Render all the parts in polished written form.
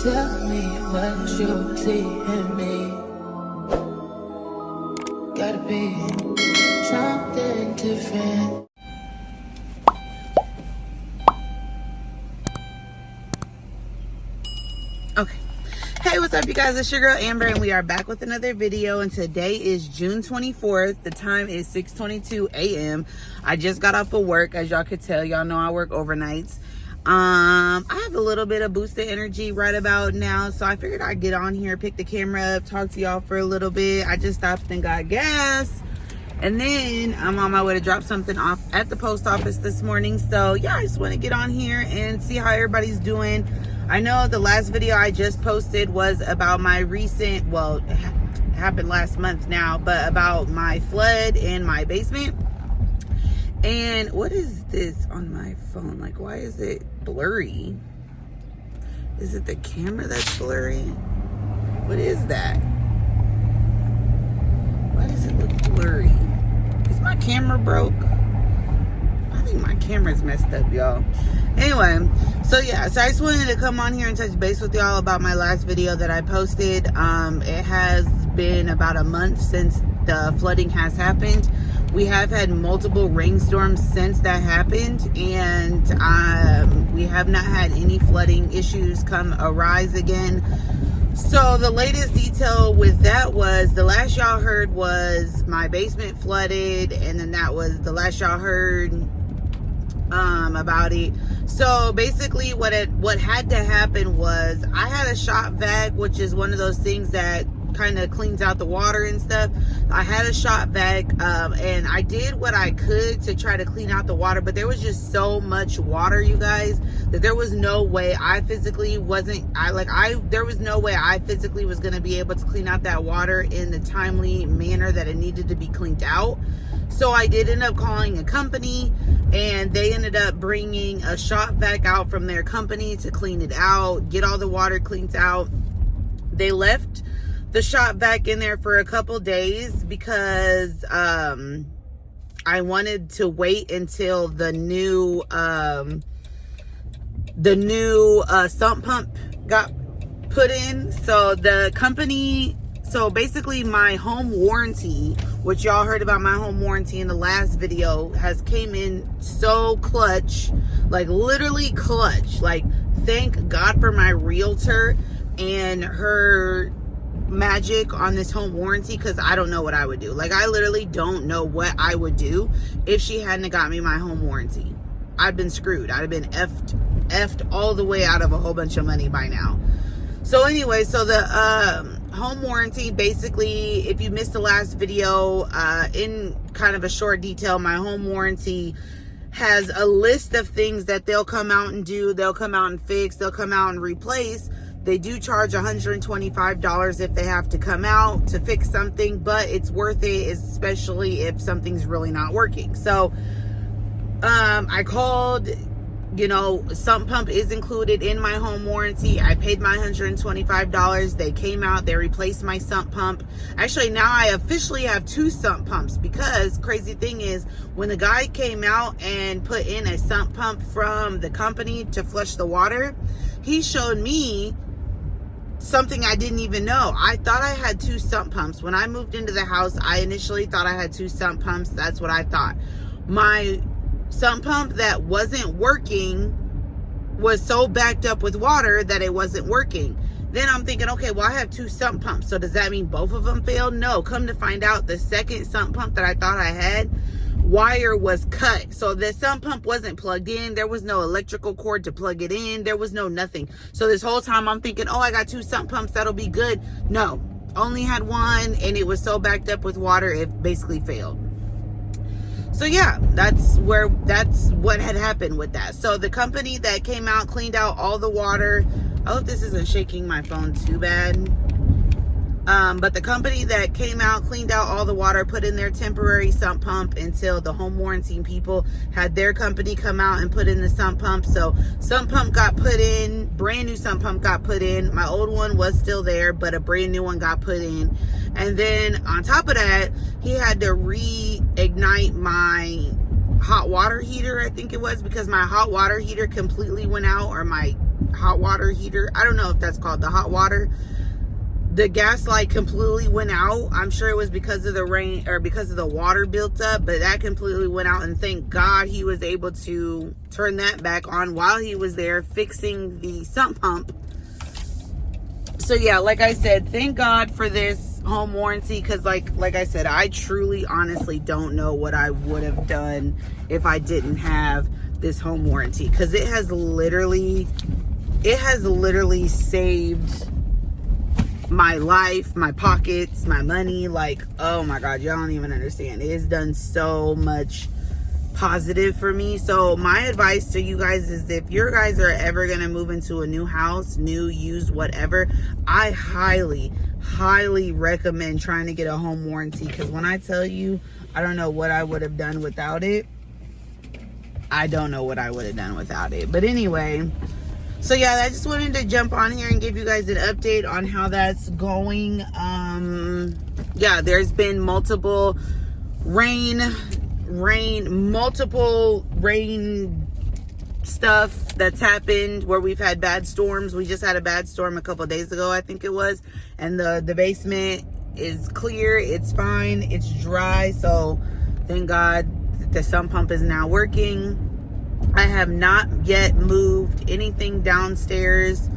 Tell me what you see in me. Gotta be something different. Okay. Hey, what's up, you guys? It's your girl Amber, and we are back with another video. And today is June 24th. The time is 6:22 a.m. I just got off of work. As y'all could tell, y'all know I work overnights. I have a little bit of boosted energy right about now, so I figured I'd get on here, pick the camera up, talk to y'all for a little bit. I just stopped and got gas, and then I'm on my way to drop something off at the post office this morning. So yeah, I just want to get on here and see how everybody's doing. I know the last video I just posted was about my recent, well, it happened last month now, but about my flood in my basement. And what is this on my phone? Like, why is it blurry? Is it the camera that's blurry? What is that? Why does it look blurry? Is my camera broke? I think my camera's messed up, y'all. Anyway, so yeah, so I just wanted to come on here and touch base with y'all about my last video that I posted. It has been about a month since the flooding has happened. We have had multiple rainstorms since that happened, and we have not had any flooding issues arise again. So the latest detail with that was, the last y'all heard was my basement flooded, and then that was the last y'all heard about it. So basically what had to happen was, I had a shop vac, which is one of those things that kind of cleans out the water and stuff. I had a shop vac, and I did what I could to try to clean out the water, but there was just so much water, you guys, that there was no way I physically was going to be able to clean out that water in the timely manner that it needed to be cleaned out. So I did end up calling a company, and they ended up bringing a shop vac out from their company to clean it out, get all the water cleaned out. They left the shop vac in there for a couple days because I wanted to wait until the new sump pump got put in. So the company, so basically my home warranty, which y'all heard about my home warranty in the last video, has came in so clutch, like literally clutch. Like, thank God for my realtor and her magic on this home warranty, because I don't know what I would do. Like, I literally don't know what I would do if she hadn't got me my home warranty. I'd been screwed. I'd have been effed all the way out of a whole bunch of money by now. So anyway, so the home warranty, basically, if you missed the last video, in kind of a short detail, my home warranty has a list of things that they'll come out and do. They'll come out and fix, they'll come out and replace. They do charge $125 if they have to come out to fix something, but it's worth it, especially if something's really not working. So I called, you know, sump pump is included in my home warranty. I paid my $125. They came out, they replaced my sump pump. Actually, now I officially have two sump pumps, because crazy thing is, when the guy came out and put in a sump pump from the company to flush the water, he showed me something I didn't even know. I thought I had two sump pumps. When I moved into the house, I initially thought I had two sump pumps. That's what I thought. My sump pump that wasn't working was so backed up with water that it wasn't working. Then I'm thinking, okay, well, I have two sump pumps, so does that mean both of them failed? No, come to find out, the second sump pump that I thought I had, wire was cut. So the sump pump wasn't plugged in. There was no electrical cord to plug it in. There was no nothing. So this whole time I'm thinking, oh, I got two sump pumps, that'll be good. No, only had one, and it was so backed up with water, it basically failed. So yeah, that's what had happened with that. So the company that came out, cleaned out all the water. I hope this isn't shaking my phone too bad. But the company that came out, cleaned out all the water, put in their temporary sump pump until the home warranty people had their company come out and put in the sump pump. So sump pump got put in, brand new sump pump got put in. My old one was still there, but a brand new one got put in. And then on top of that, he had to reignite my hot water heater, I think it was, because my hot water heater completely went out, or my hot water heater. I don't know if that's called the hot water. The gas light completely went out. I'm sure it was because of the rain or because of the water built up, but that completely went out, and thank God he was able to turn that back on while he was there fixing the sump pump. So yeah, like I said, thank God for this home warranty, because like I said, I truly honestly don't know what I would have done if I didn't have this home warranty, because it has literally saved my life, my pockets, my money. Like, oh my God, y'all don't even understand. It has done so much positive for me. So my advice to you guys is, if you guys are ever gonna move into a new house, new, used, whatever, I highly recommend trying to get a home warranty, because when I tell you, I don't know what I would have done without it. I don't know what I would have done without it. But anyway, so yeah, I just wanted to jump on here and give you guys an update on how that's going. Yeah, there's been multiple rain stuff that's happened where we've had bad storms. We just had a bad storm a couple days ago, I think it was, and the basement is clear, it's fine, it's dry. So thank God the sump pump is now working. I have not yet moved anything downstairs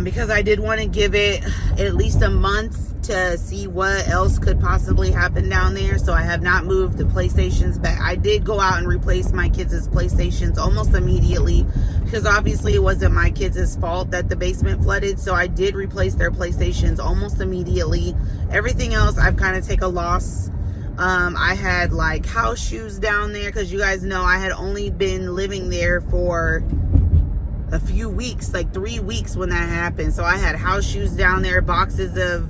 because I did want to give it at least a month to see what else could possibly happen down there. So I have not moved the PlayStations back. I did go out and replace my kids' PlayStations almost immediately, because obviously it wasn't my kids' fault that the basement flooded. So I did replace their PlayStations almost immediately. Everything else I've kind of taken a loss. I had like house shoes down there, because you guys know I had only been living there for a few weeks, like 3 weeks when that happened. So I had house shoes down there, boxes of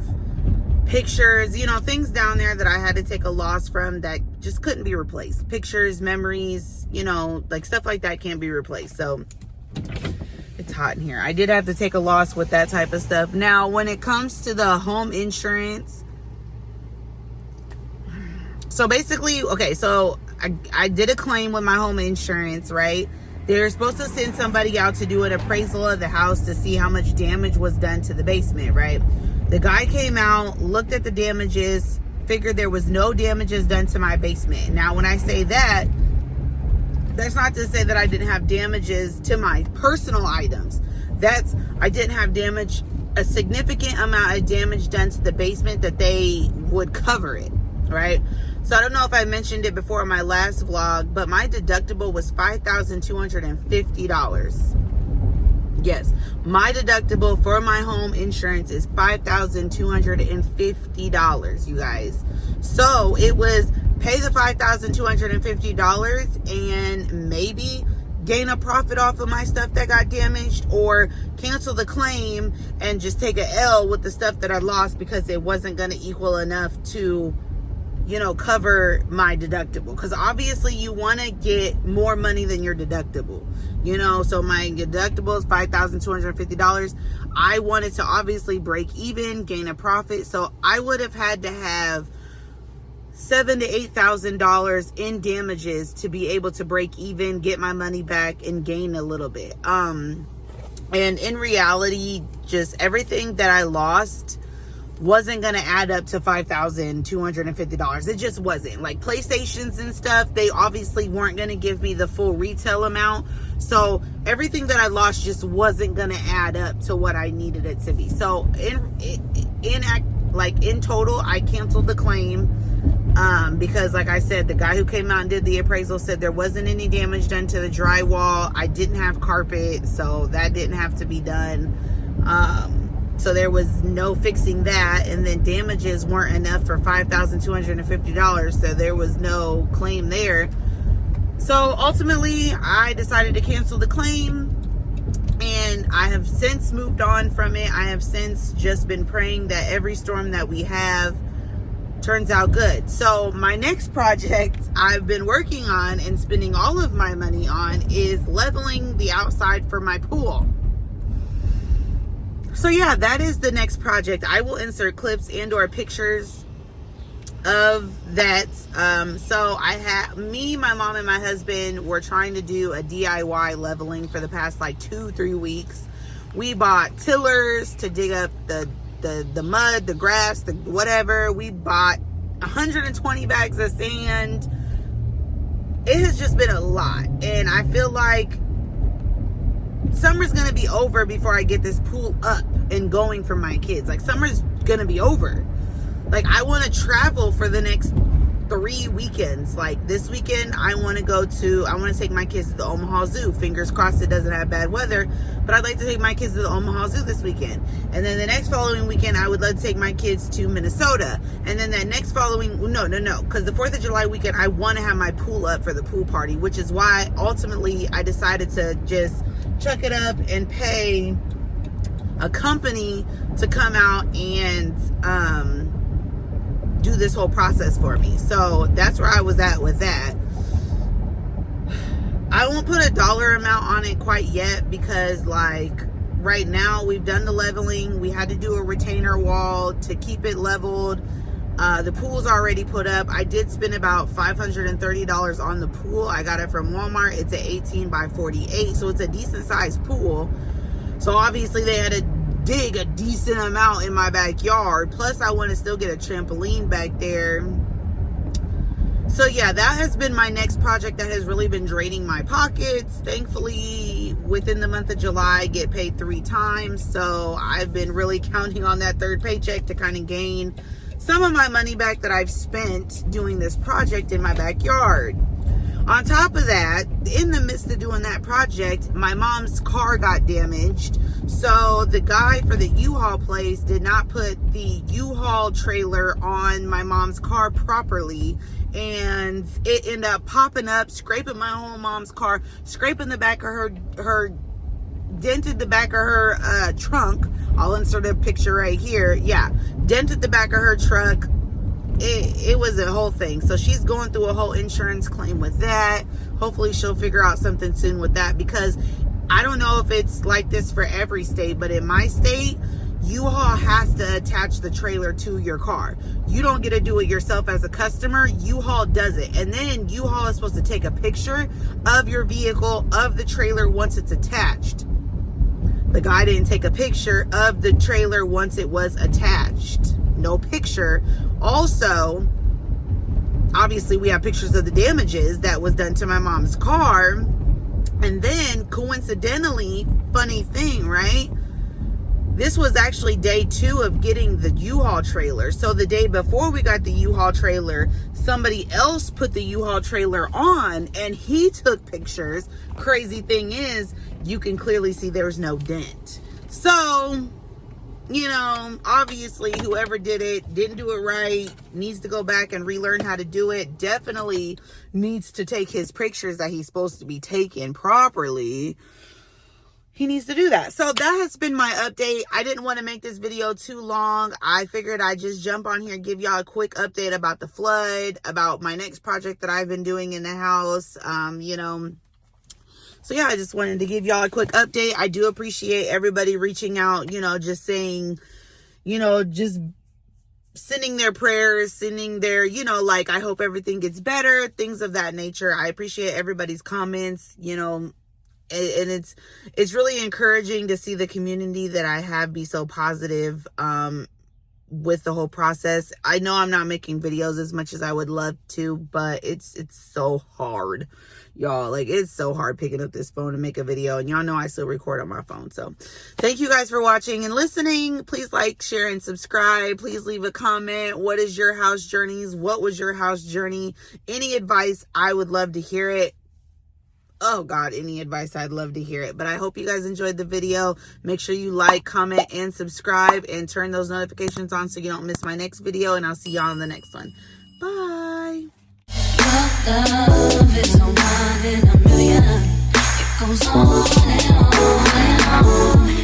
pictures, you know, things down there that I had to take a loss from that just couldn't be replaced. Pictures, memories, you know, like stuff like that can't be replaced. So it's hot in here. I did have to take a loss with that type of stuff. Now, when it comes to the home insurance, so basically, okay, so I did a claim with my home insurance, right? They're supposed to send somebody out to do an appraisal of the house to see how much damage was done to the basement, right? The guy came out, looked at the damages, figured there was no damages done to my basement. Now, when I say that, that's not to say that I didn't have damages to my personal items. I didn't have damage, a significant amount of damage done to the basement that they would cover it, right? So I don't know if I mentioned it before in my last vlog, but my deductible was $5,250. Yes, my deductible for my home insurance is $5,250, you guys. So it was pay the $5,250 and maybe gain a profit off of my stuff that got damaged, or cancel the claim and just take an L with the stuff that I lost because it wasn't going to equal enough to, you know, cover my deductible. Because obviously you want to get more money than your deductible, you know. So my deductible is $5,250. I wanted to obviously break even, gain a profit. So I would have had to have $7,000 to $8,000 in damages to be able to break even, get my money back, and gain a little bit. And in reality, just everything that I lost wasn't gonna add up to $5,250. It just wasn't. Like PlayStations and stuff, they obviously weren't gonna give me the full retail amount. So everything that I lost just wasn't gonna add up to what I needed it to be. So in total, I canceled the claim because, like I said, the guy who came out and did the appraisal said there wasn't any damage done to the drywall. I didn't have carpet, so that didn't have to be done. So there was no fixing that, and then damages weren't enough for $5,250, so there was no claim there. So ultimately, I decided to cancel the claim, and I have since moved on from it. I have since just been praying that every storm that we have turns out good. So my next project I've been working on and spending all of my money on is leveling the outside for my pool. So yeah, that is the next project. I will insert clips and or pictures of that. So me, my mom, and my husband were trying to do a DIY leveling for the past like 2-3 weeks. We bought tillers to dig up the mud, the grass, the whatever. We bought 120 bags of sand. It has just been a lot, and I feel like summer's gonna be over before I get this pool up and going for my kids. Like, summer's gonna be over. Like, I want to travel for the next 3 weekends. Like, this weekend I want to take my kids to the Omaha Zoo. Fingers crossed it doesn't have bad weather, but I'd like to take my kids to the Omaha Zoo this weekend. And then the next following weekend I would love to take my kids to Minnesota. And then that next following, no, because the 4th of July weekend I want to have my pool up for the pool party, which is why ultimately I decided to just chuck it up and pay a company to come out and do this whole process for me. So that's where I was at with that. I won't put a dollar amount on it quite yet, because like right now we've done the leveling. We had to do a retainer wall to keep it leveled. The pool's already put up. I did spend about $530 on the pool. I got it from Walmart. It's an 18 by 48, so it's a decent sized pool. So obviously they had to dig a decent amount in my backyard. Plus I want to still get a trampoline back there. So yeah, that has been my next project that has really been draining my pockets. Thankfully, within the month of July, I get paid 3 times. So I've been really counting on that third paycheck to kind of gain some of my money back that I've spent doing this project in my backyard. On top of that, in the midst of doing that project, my mom's car got damaged. So the guy for the U-Haul place did not put the U-Haul trailer on my mom's car properly. And it ended up popping up, scraping my whole mom's car, scraping the back of her dented the back of her trunk. I'll insert a picture right here. Yeah, dented the back of her truck. It was a whole thing. So she's going through a whole insurance claim with that. Hopefully she'll figure out something soon with that, because I don't know if it's like this for every state, but in my state, U-Haul has to attach the trailer to your car. You don't get to do it yourself as a customer. U-Haul does it. And then U-Haul is supposed to take a picture of your vehicle, of the trailer once it's attached. The guy didn't take a picture of the trailer once it was attached. No picture. Also, obviously we have pictures of the damages that was done to my mom's car. And then coincidentally, funny thing, right? This was actually day 2 of getting the U-Haul trailer. So the day before we got the U-Haul trailer, somebody else put the U-Haul trailer on and he took pictures. Crazy thing is, you can clearly see there's no dent. So, you know, obviously whoever did it didn't do it right, needs to go back and relearn how to do it. Definitely needs to take his pictures that he's supposed to be taking properly. He needs to do that. So that has been my update. I didn't want to make this video too long. I figured I'd just jump on here and give y'all a quick update about the flood, about my next project that I've been doing in the house. You know, so yeah, I just wanted to give y'all a quick update. I do appreciate everybody reaching out, you know, just saying, you know, just sending their prayers, sending their, you know, like, I hope everything gets better, things of that nature. I appreciate everybody's comments, you know. And it's really encouraging to see the community that I have be so positive with the whole process. I know I'm not making videos as much as I would love to, but it's so hard, y'all. Like, it's so hard picking up this phone to make a video, and y'all know I still record on my phone. So thank you guys for watching and listening. Please like, share, and subscribe. Please leave a comment. What is your house journeys? What was your house journey? Any advice, I would love to hear it. Oh God, any advice, I'd love to hear it. But I hope you guys enjoyed the video. Make sure you like, comment, and subscribe, and turn those notifications on so you don't miss my next video. And I'll see y'all in the next one. Bye. Love is no one in a million. It goes on and on and on.